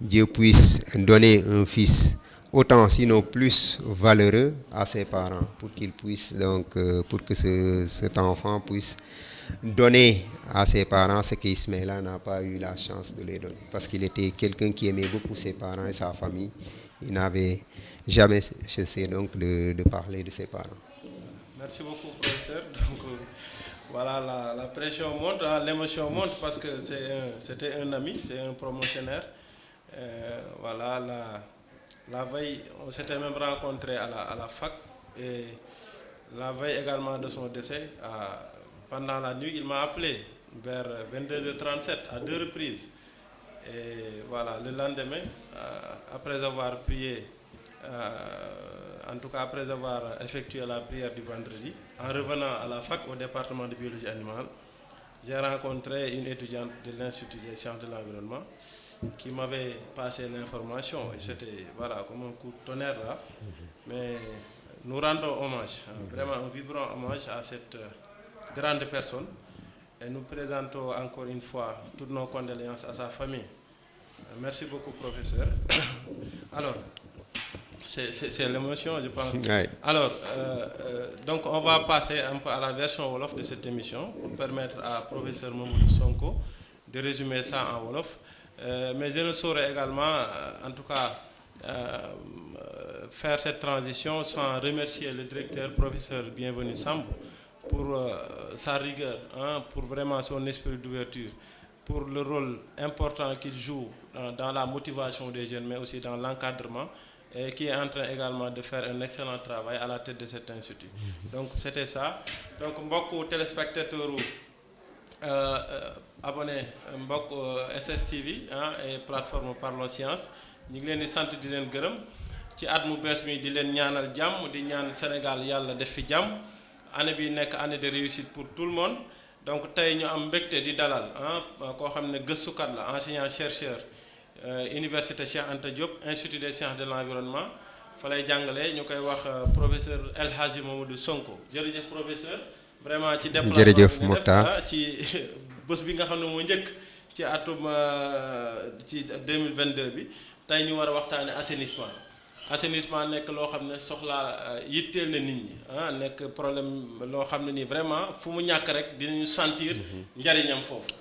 Dieu puisse donner un fils autant sinon plus valeureux à ses parents pour qu'il puisse donc pour que cet enfant puisse donner à ses parents ce qu'Ismaïla n'a pas eu la chance de les donner parce qu'il était quelqu'un qui aimait beaucoup ses parents et sa famille. Il n'avait jamais cessé donc de parler de ses parents. Merci beaucoup, professeur. Donc, voilà, la pression monte, l'émotion monte parce que c'était un ami, c'est un promotionnaire. Voilà, la veille, on s'était même rencontré à la fac et la veille également de son décès, pendant la nuit, il m'a appelé vers 22h37 à 2 reprises. Et voilà, le lendemain, après avoir prié, en tout cas après avoir effectué la prière du vendredi, en revenant à la fac au département de biologie animale, j'ai rencontré une étudiante de l'Institut des sciences de l'environnement qui m'avait passé l'information, et c'était voilà, comme un coup de tonnerre là. Mais nous rendons hommage, vraiment un vibrant hommage à cette grande personne, et nous présentons encore une fois toutes nos condoléances à sa famille. Merci beaucoup, professeur. Alors, c'est l'émotion, je pense. Ouais. Alors, donc on va passer un peu à la version Wolof de cette émission pour permettre à professeur Mamadou Sonko de résumer ça en Wolof. Mais je ne saurais également, en tout cas, faire cette transition sans remercier le directeur, professeur Bienvenu Samb, pour sa rigueur, pour vraiment son esprit d'ouverture, pour le rôle important qu'il joue dans la motivation des jeunes, mais aussi dans l'encadrement, et qui est en train également de faire un excellent travail à la tête de cet institut. Donc c'était ça. Donc beaucoup de téléspectateurs abonnés mbokk SSTV et plateforme Parlons Science ñu ngi leen di sant di leen gërëm ci at mu bees mi di leen ñaanal jàmm di ñaan Sénégal yàlla def fi jàmm année bi nekk année de réussite pour tout le monde. Donc tey ñu am mbégte di dalal koo xam ne gëstukat la enseignant chercheur Université Cheikh Anta Diop Institut des sciences de l'environnement fa lay jàngale ñu koy wax professeur El Hadji Mamadou Sonko. Jërëjëf professeur vraiment ci déplacement bi nga def ci bés bi nga xam ne moo njëkk ci atum ci 2022 bi tey ñu war a waxtaane assainissement nekk loo xam ne soxlaa yitteel na nit ñi nekk problème loo xam ne nii vraiment fu mu ñàkk rek dinañu sentir njariñam foofu.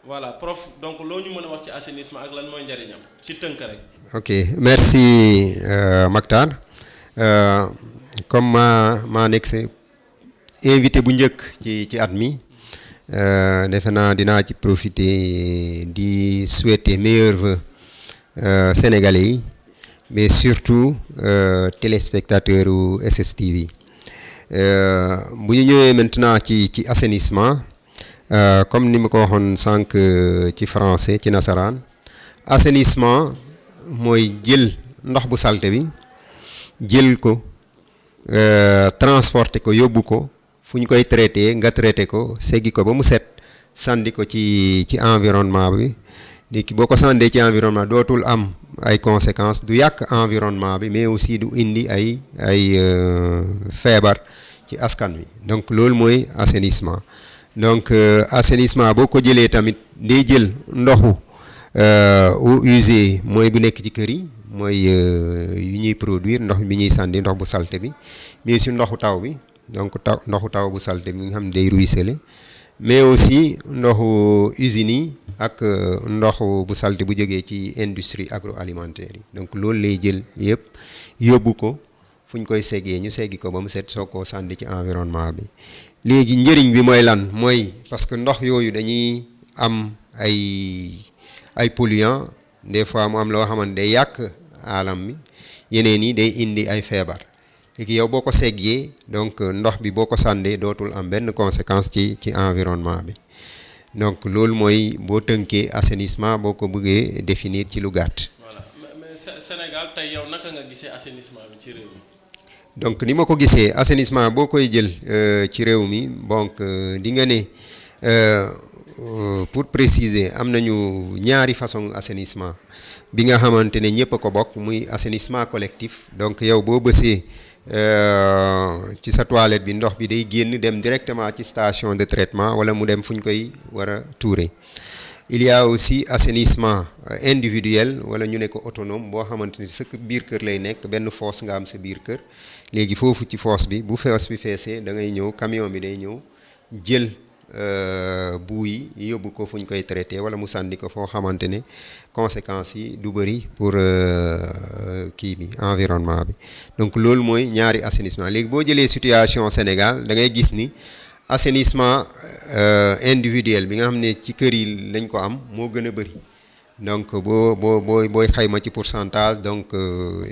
Voilà prof, donc loo ñu mën a wax ci assainissement ak lan mooy njariñam ci tënk rek. Ok, merci Mactar. Comme maa nekk sa invité bu njëkk ci at mi defe naa dinaa ci profiter di souhaiter meilleurs vœux sénégalais yi mais surtout téléspectateurs u SSTV. Bu ñu ñëwee maintenant ci assainissement comme ni ma ko waxoon sànq ci français ci nasaraan assainissement mooy jël ndox bu salte bi jël ko transporter ko yóbbu ko fu ñu koy traité nga traité ko seggi ko ba mu set sànni ko ci environnement bi léegi boo ko sàndee ci environnement dootul am ay conséquences du yàq environnement bi mais aussi du indi ay feebar ci askan wi donc loolu mooy assainissement. Donc assainissement boo ko jëlee tamit day jël ndoxu eaux usées mooy bu nekk ci kër yi mooy yu ñuy produire ndox bi ñuy sànni ndox bu salte bi mais si ndoxu taw bi donc ndoxu taw bu salte bi nga xam ne day ruisseler mais aussi ndoxu usines yi ak ndoxu bu salte bu jógee ci industrie agroalimentaire yi donc loolu lay jël yëpp yóbbu ko fu ñu koy seggee ñu seggi ko ba mu set soo koo sànni ci environnement bi. léegi njëriñ bi mooy lan mooy parce que ndox yooyu dañuy am ay polluants des fois mu am loo xamante day yàq alam bi yeneen yi day indi ay feebar léegi yow boo ko seggee donc ndox bi boo ko sàndee dootul am benn conséquence ci environnement bi donc loolu mooy boo tënkee assainissement boo ko bëggee définir ci lu gàtt. Voilà mais Sénégal tey yow naka nga gisee assainissement bi ci réew mi. Donc ni ma ko gisee assainissement boo koy jël ci réew mi donc di nga ne pour préciser am nañu ñaari façon assainissement bi nga xamante ne ñëpp a ko bokk muy assainissement collectif donc yow boo bësee ci sa toilette bi ndox bi day génn dem directement ci station de traitement wala mu dem fu ñu koy war a tuure. Il y a aussi assainissement individuel wala ñu ne ko autonome boo xamante ni sa biir kër lay nekk benn fosse nga am sa biir kër léegi foofu ci fosse bi bu fosse bi feesee da ngay ñëw camion bi day ñëw jël buu yi yóbbu ko fu ñu koy traité wala mu sànni ko foo xamante ne conséquences yi du bëri pour kii bi environnement bi donc loolu mooy ñaari assainissement léegi boo jëlee situation Sénégal da ngay gis ni assainissement individuel bi nga xam ne ci kër yi lañ ko am moo gën a bëri donc booy xayma ci pourcentage donc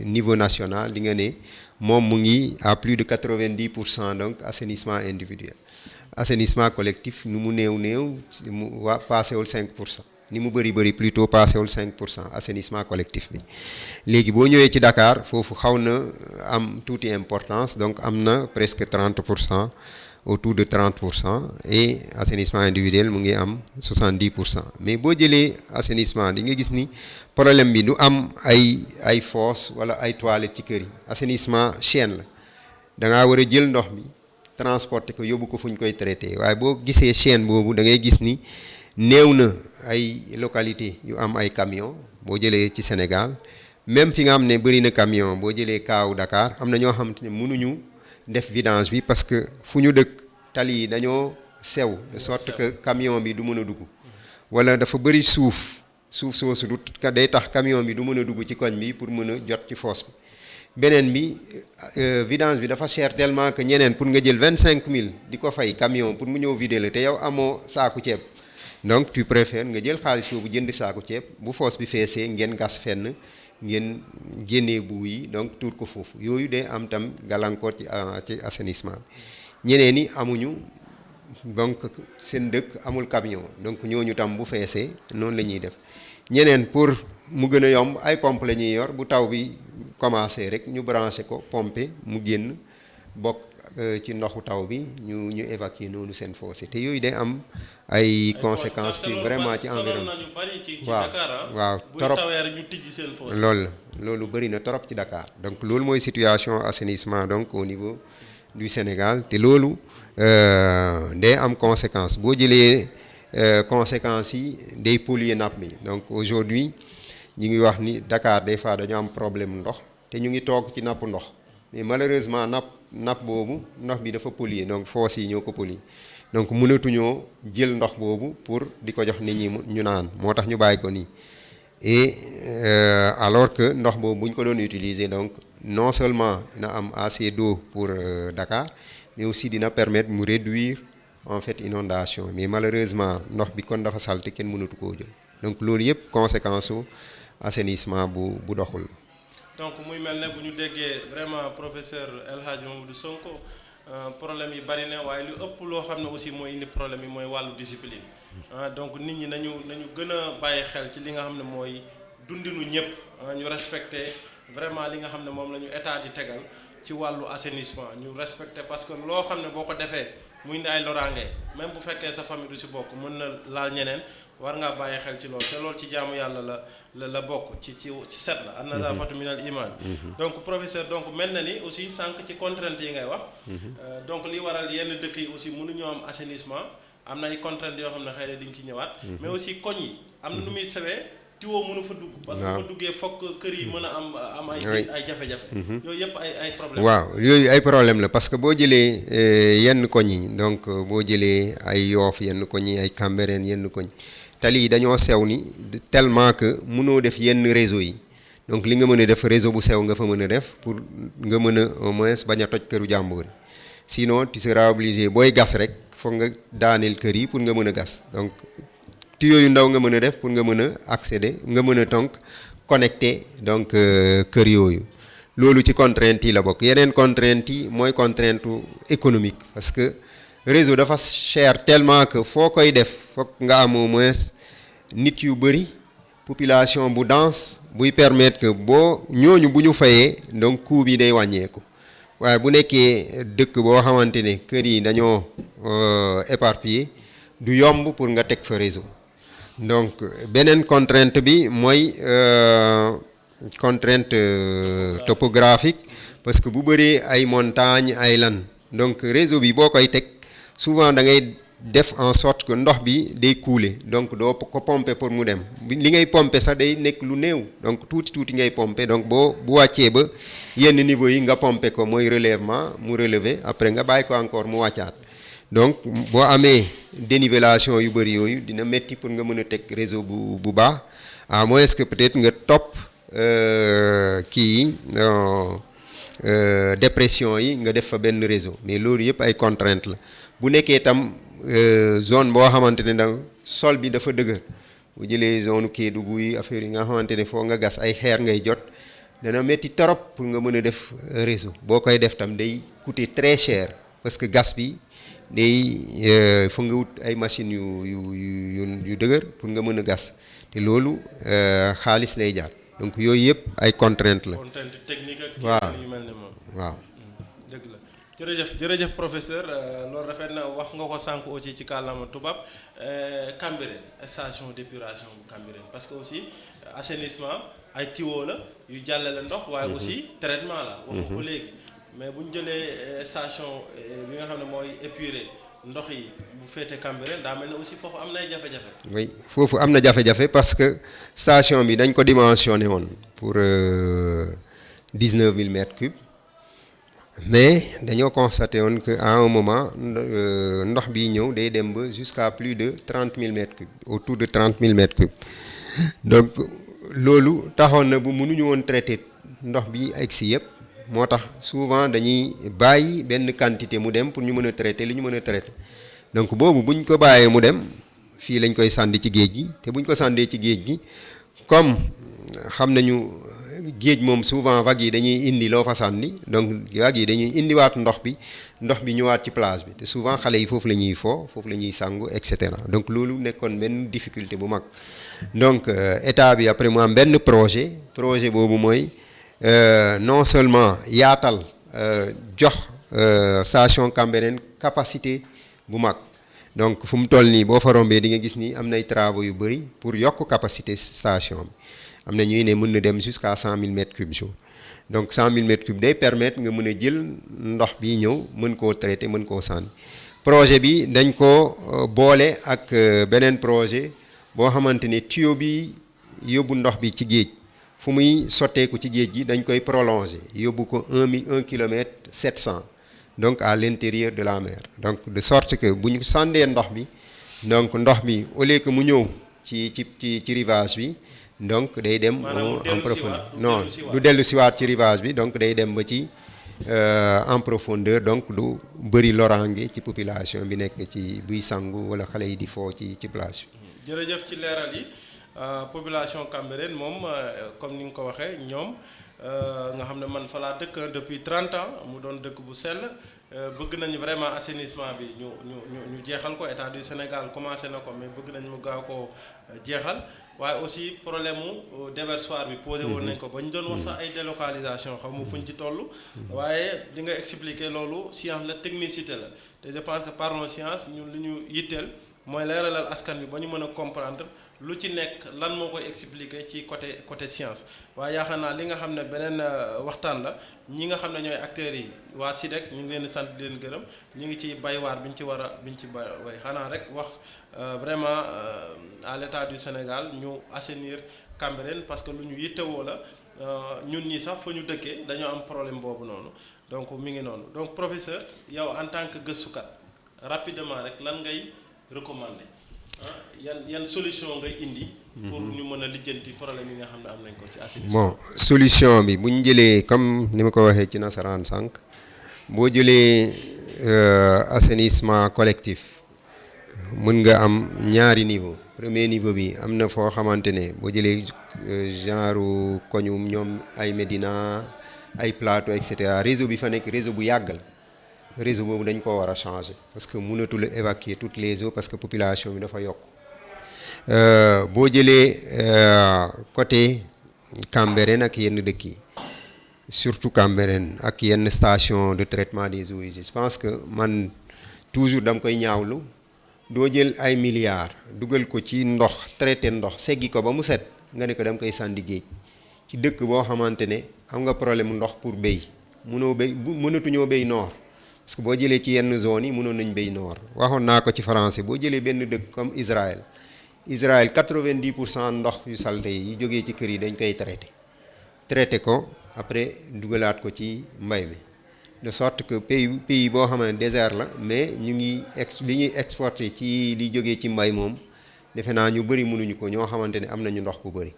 niveau national di nga ne moom mu ngi à plus de 90% donc assainissement individuel assainissement collectif nu mu néew mu waa passé wul 5% ni mu bëri plutôt passé wul 5% assainissement collectif bi léegi boo ñëwee ci Dakar foofu xaw na am tuuti importance donc am na presque 30%, autour de 30%, et assainissement individuel mu ngi am 70%. mais boo jëlee assainissement di nga gis ni problème bi du am ay fosse wala ay toilettes ci kër yi. assainissement chaîne la da ngaa war a jël ndox bi transporter ko yóbbu ko fu ñu koy traité waaye boo gisee chaîne boobu da ngay gis ni néew na ay localité yu am ay camion boo jëlee ci Sénégal même fi nga xam ne bëri na camion boo jëlee kaaw Dakar am na ñoo xamante ne mënuñu def vidange bi parce que fu ñu dëkk tali yi dañoo sew de sorte que camion bi du mën a dugg wala dafa bëri suuf soosu du day tax camion bi du mën a dugg ci koñ bi pour mën a jot ci fosse bi beneen bi vidange bi dafa cher tellement que ñeneen pour nga jël 25 000 di ko fay camion pour mu ñëw vider la te yow amoo saaku ceeb donc tu préfères nga jël xaalis boobu jënd saaku ceeb bu fosse bi feesee ngeen gas fenn ngeen génnee buu yi donc tuur ko foofu yooyu day am tam gàllankoor ci assainissement bi ñeneen ñi amuñu donc seen dëkk amul camion donc ñooñu tam bu feesee noonu la ñuy def ñeneen pour mu gën a yomb ay pompe la ñuy yor bu taw bi commencé rek ñu branché ko pompe mu génn bokk ci ndoxu taw bi ñu évacuer noonu seen fossé te yooyu day am ay conséquences ci vraiment ci environnement waaw trop loolu bëri na trop ci Dakar donc loolu mooy situation assainissement donc au niveau du Sénégal te loolu day am conséquence boo jëlee conséquences yi day polluer nappe bi donc aujourd'hui ñu ngi wax ni Dakar des fois dañu am problème ndox te ñu ngi toog ci napp ndox mais malheureusement napp boobu ndox bi dafa polluer donc fosse yi ñoo ko polluer donc mënatuñoo jël ndox boobu pour di ko jox nit ñi ñu naan moo tax ñu bàyyi ko nii et alors que ndox boobu bu ñu ko doon utiliser donc non seulement dina am assez d'eau pour Dakar mais aussi dina permettre mu réduire en fait inondation mais malheureusement ndox bi kon dafa salte kenn mënatu koo jël donc loolu yëpp conséquence su assainissement bu doxul. donc muy mel ne bu ñu déggee vraiment professeur El Hadji Mamadou Sonko problème yi bari na waaye lu ëpp loo xam ne aussi mooy indi problème yi mooy wàllu discipline donc nit ñi nañu gën a bàyyi xel ci li nga xam ne mooy dundinu ñëpp ñu respecté vraiment li nga xam ne moom la ñu état di tegal ci wàllu assainissement ñu respecté parce que loo xam ne boo ko defee mu indi ay loraange même bu fekkee sa famille du si bokk mën na laal ñeneen war ngaa bàyyi xel ci loolu te loolu ci jaamu yàlla la bokk ci set la an nazafatu minal iman donc professeur donc mel na ni aussi sànq ci contraintes yi ngay wax donc li waral yenn dëkk yi aussi mënuñoo am assainissement am na ay contraintes yoo xam ne xëy na di nga ci ñëwaat mais aussi koñ yi am na nu muy sewee tiwoo mënu fa dugg parce que bu fa duggee fokk kër yi mën a am ay jafe-jafe yooyu yëpp ay problème waaw yooyu ay problème la parce que boo jëlee yenn koñ yi donc boo jëlee ay Yoff yenn koñ yi ay Cambérène yenn koñ tali yi dañoo sew ni tellement que mënoo def yenn réseau yi donc li nga mën a def réseau bu sew nga fa mën a def pour nga mën a au moins bañ a toj këru jàmbur sinon tu seras obligé booy gas rek foog nga daaneel kër yi pour nga mën a gas donc tuyau yu ndaw nga mën a def pour nga mën a accéder nga mën a donc connecté donc kër yooyu loolu ci contrainte yi la bokk yeneen contrainte yi mooy contrainte économique parce que réseau dafa cher tellement que foo koy def foog nga am au moins nit yu bëri population bu dense buy permettre que boo ñooñu bu ñu fayee donc coût bi day wàññeeku waaye bu nekkee dëkk boo xamante ne kër yi dañoo éparpillé du yomb pour nga teg fa réseau donc beneen contrainte bi mooy contrainte topographique parce que bu bëree ay montagnes ay lan donc réseau bi boo koy teg souvent da ngay def en sorte que ndox bi day couler donc doo ko pomper pour mu dem li ngay pomper sax day nekk lu néew donc tuuti ngay pomper donc bu wàccee ba yenn niveau yi nga pomper ko mooy relèvement mu relever après nga bàyyi ko encore mu wàccaat donc boo amee dénivellation yu bëri yooyu dina metti pour nga mën a teg réseau bu baax à moins que peut-être nga topp dépression yi nga def fa benn réseau mais loolu yëpp ay contraintes la bu nekkee tam zone boo xamante ne da sol bi dafa dëgër bu jëlee zone Kédougou yi affaire yi nga xamante ne foo nga gas ay xeer ngay jot dana metti trop pour nga mën a def réseau boo koy def tam day coûter très cher parce que gas bi day fa nga wut ay machines yu dëgër pour nga mën a gas te loolu xaalis lay jaar donc yooyu yëpp ay contraintes la. contrainte technique ak waaw yu mel ne moom. waaw. dëgg la jërëjëf professeur loolu rafet na wax nga ko sànq aussi ci kàllaama tubaab Cambérène station d'épuration bu Cambérène parce que aussi assainissement ay tuyaux la yu jàllale ndox waaye aussi traitement la wax nga ko léegi mais bu ñu jëlee station bi nga xam ne mooy épurer ndox yi bu féete Cambérène daa mel ne aussi foofu am na ay jafe-jafe. oui foofu am na jafe-jafe parce que station bi dañ ko dimensionné woon pour 19 000 mètres cubes mais dañoo constaté woon que à un moment ndox bi ñëw day dem ba jusqu'à plus de 30 000 mètres cubes autour de 30 000 mètres cubes donc loolu taxoon na bu mënuñu woon traité ndox bi egg si yëpp moo tax souvent dañuy bàyyi benn quantité mu dem pour ñu mën a traité li ñu mën a traité donc boobu buñ ko bàyyee mu dem fii lañ koy sànni ci géej gi te buñ ko sàndee ci géej gi comme xam nañu géej moom souvent vagues yi dañuy indi loo fa sànni donc vagues yi dañuy indiwaat ndox bi ñëwaat ci plage bi te souvent xale yi foofu la ñuy foofu la ñuy sangu et cetera donc loolu nekkoon benn difficulté bu mag donc état bi après mu am benn projet boobu mooy non seulement yaatal jox station Cambérène capacité bu mag donc fu mu toll nii boo fa rombee di nga gis ni am nay travaux yu bëri pour yokk capacité station bi am na ñuy ne mën na dem jusqu'à 100 000 mètres cubes jour donc 100 000 mètres cubes day permettre nga mën a jël ndox bi ñëw mën koo traiter mën koo sànni projet bi dañ ko boole ak beneen projet boo xamante ni tuyau bi yóbbu ndox bi ci géej fu muy sotteeku ci géej gi dañ koy prolonger yóbbu ko 1 kilomètre 700 donc à l'intérieur de la mer donc de sorte que bu ñu sàndee ndox bi donc ndox bi au lieu que mu ñëw ci rivage bi donc day dem en profondeur non du dellu siwaat ci rivage bi donc day dem ba ci en profondeur donc du bëri loraange ci population bi nekk ci buy sangu wala xale yi di foo ci plage bi. jërëjëf ci leeral yi population Cambérène moom comme ni nga ko waxee ñoom nga xam ne man fa laa dëkk depuis 30 ans mu doon dëkk bu sell bëgg nañu vraiment assainissement bi ñu jeexal ko état du Sénégal commencé na ko mais bëgg nañ mu gaaw ko jeexal waaye aussi problème mu déversoir bi posé woon nañ ko ba ñu doon wax sax ay délocalisation xaw ma fuñ ci toll waaye di nga expliquer loolu science la technicité la te je pense que par nos sciences ñun li ñu yitteel mooy leeralal askan bi ba ñu mën a comprendre lu ci nekk lan moo koy expliquer ci côté science waaye yaakaar naa li nga xam ne beneen waxtaan la ñi nga xam ne ñooy acteurs yi waa SYDEC ñu ngi leen di sant di leen gërëm ñu ngi ci baywaar bi ñu ci bay xanaa rek wax vraiment à l'état du Sénégal ñu assainir Cambérène parce que lu ñu yittewoo la ñun ñi sax fa ñu dëkkee dañoo am problème boobu noonu donc mi ngi noonu donc professeur yow en tant que gëstukat rapidement rek lan ngay recommander yan solution ngay indi. pour ñu mën a lijjanti problème yi nga xam ne am nañ ko ci assainissement. bon solution bi bu ñu jëlee comme ni ma ko waxee ci nasaraan sànq boo jëlee assainissement collectif mën nga am ñaari niveau premier niveau bi am na foo xamante ne boo jëlee genre koñum ñoom ay Médina ay Plateau et cetera réseau bi fa nekk réseau bu yàgg la. réseau boobu dañ ko war a changer parce que mënatul évacuer toutes les eaux parce que population bi dafa yokk boo jëlee côté Cambérène ak yenn dëkk yi surtout Cambérène ak yenn station de traitement des eaux usées je pense que man toujours dama koy ñaawlu doo jël ay milliards dugal ko ci ndox traité ndox seggi ko ba mu set nga ne ko dama koy sànni géej ci dëkk boo xamante ne am nga problème ndox pour béy mënatuñoo béy noor parce que boo jëlee ci yenn zones yi mënoon nañ béy noor waxoon naa ko ci français boo jëlee benn dëkk comme Israël 90% ndox yu salte yi jógee ci kër yi dañ koy traité ko après dugalaat ko ci mbay mi de sorte que pays boo xam ne désert la mais ñu ngi li ñuy exporté ci li jógee ci mbay moom defe naa ñu bëri mënuñu ko ñoo xamante ne am nañu ndox bu bëri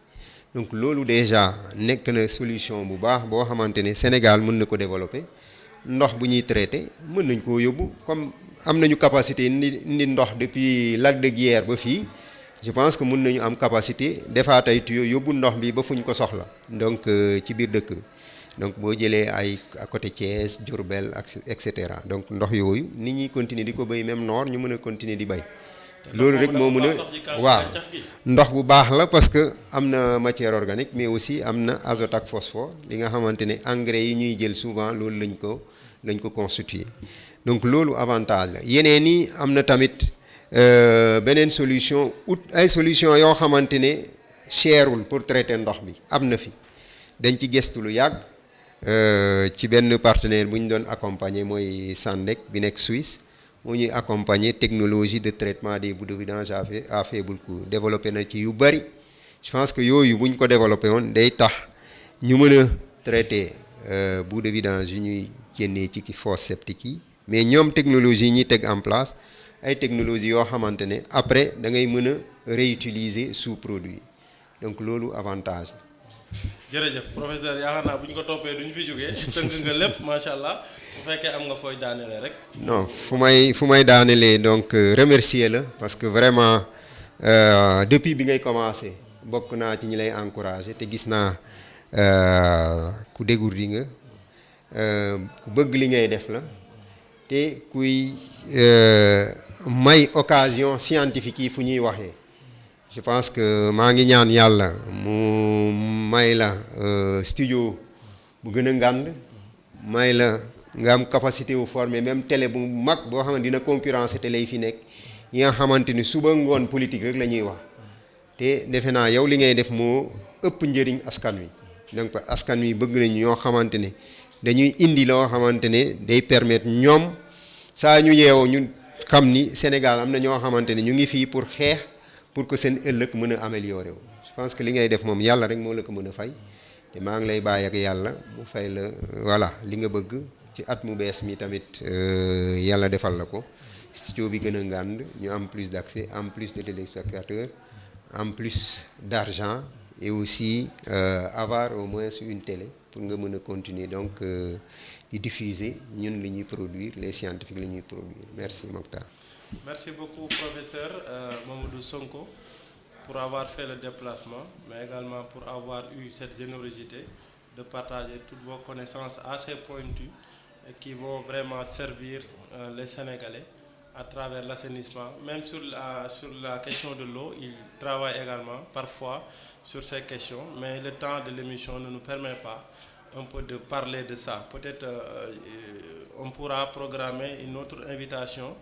donc loolu déjà nekk na solution bu baax boo xamante ne Sénégal mën na ko développer ndox bu ñuy traité mën nañ koo yóbbu comme am nañu capacité indi ndox depuis lac de Guiers ba fii je pense que mën nañu am capacité defaat ay tuyaux yóbbu ndox bi ba fuñ ko soxla donc ci biir dëkk bi donc boo jëlee ay à côté Thiès Diourbel et cetera donc ndox yooyu nit ñi continuer di ko béy même nord ñu mën a continuer di béy loolu rek moo mën a waaw ndox bu baax la parce que am na matière organique mais aussi am na azote ak phosphore li nga xamante ne engrais yi ñuy jël souvent loolu lañ ko constituer donc loolu avantage la yeneen yi am na tamit beneen solution ay solution yoo xamante ne cherul pour traiter ndox bi am na fi dañ ci gëstu lu yàgg ci benn partenaire bu ñu doon accompagner mooy Sandec bi nekk Suisse moo ñuy accompagner technologie de traitement des boues de vidange à faible coût développé na ci yu bari je pense que yooyu bu ñu ko développé woon day tax ñu mën a traiter boue de vidange yu ñuy génnee ci fosse septique yi mais ñoom technologie yi ñuy teg en place ay technologie yoo xamante ne après da ngay mën a réutiliser sous-produit donc loolu avantage la. jërëjëf professeur yaakaar naa bu ñu ko toppee du ñu fi jógee tënk nga lépp macha allah bu fekkee am nga fooy daanelee rek. non fu may daanelee donc remercier la parce que vraiment depuis bi ngay commencé bokk naa ci ñi lay encourager te gis naa ku dégourdi nga ku bëgg li ngay def la te kuy may occasion scientifique yi fu ñuy waxee. je pense que maa ngi ñaan yàlla mu may la studio bu gën a ngànd may la nga am capacité wu former même télé bu mag boo xam ne dina concurrencer télé yi fi nekk yi nga xamante ni suba ngoon politique rek la ñuy wax te defe naa yow li ngay def moo ëpp njëriñ askan wi donc askan wi bëgg nañu ñoo xamante ne dañuy indi loo xamante ne day permettre ñoom saa ñu yeewoo ñu xam ni Sénégal am na ñoo xamante ne ñu ngi fii pour xeex pour que seen ëllëg mën a améliorer wu je pense que li ngay def moom yàlla rek moo la ko mën a fay te maa ngi lay bàyyi ak yàlla mu fay la voilà li nga bëgg ci at mu bees mi tamit yàlla defal la ko studio bi gën a ngànd ñu am plus d'accès am plus de téléspectateurs am plus d'argent et aussi avoir au moins une télé pour nga mën a continuer donc di diffuser ñun li ñuy produire les scientifiques li ñuy produire merci Mokhtar. Merci beaucoup, professeur Mamadou Sonko, pour avoir fait le déplacement, mais également pour avoir eu cette générosité de partager toutes vos connaissances assez pointues et qui vont vraiment servir les Sénégalais à travers l'assainissement. Même sur la question de l'eau, il travaille également parfois sur ces questions, mais le temps de l'émission ne nous permet pas un peu de parler de ça. Peut-être on pourra programmer une autre invitation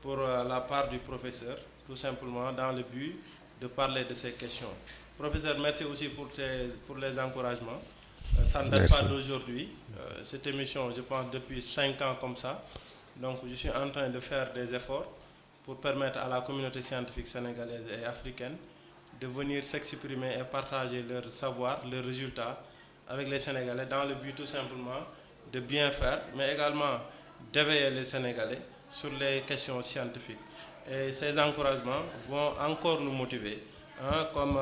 pour la part du professeur, tout simplement dans le but de parler de ces questions. Professeur, merci aussi pour les encouragements. Ça ne date pas d'aujourd'hui. Cette émission, je pense, depuis 5 ans comme ça. Donc, je suis en train de faire des efforts pour permettre à la communauté scientifique sénégalaise et africaine de venir s'exprimer et partager leur savoir, leurs résultats avec les Sénégalais dans le but tout simplement de bien faire, mais également d'éveiller les Sénégalais sur les questions scientifiques. Et ces encouragements vont encore nous motiver, comme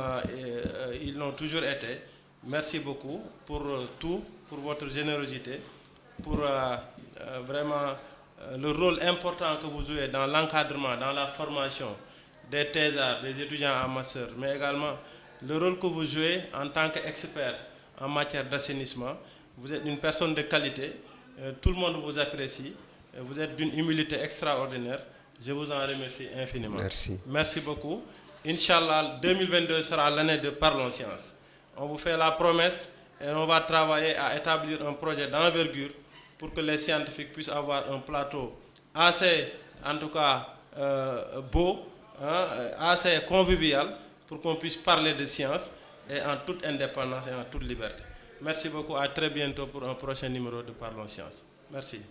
ils l'ont toujours été. Merci beaucoup pour tout, pour votre générosité, pour vraiment le rôle important que vous jouez dans l'encadrement, dans la formation des thésards, des étudiants en master, mais également le rôle que vous jouez en tant qu'expert en matière d'assainissement. Vous êtes une personne de qualité, tout le monde vous apprécie. Vous êtes d'une humilité extraordinaire. Je vous en remercie infiniment. Merci. Merci beaucoup. Inch'Allah, 2022 sera l'année de Parlons Sciences. On vous fait la promesse et on va travailler à établir un projet d'envergure pour que les scientifiques puissent avoir un plateau assez, en tout cas, beau, assez convivial pour qu'on puisse parler de science et en toute indépendance et en toute liberté. Merci beaucoup. À très bientôt pour un prochain numéro de Parlons Sciences. Merci.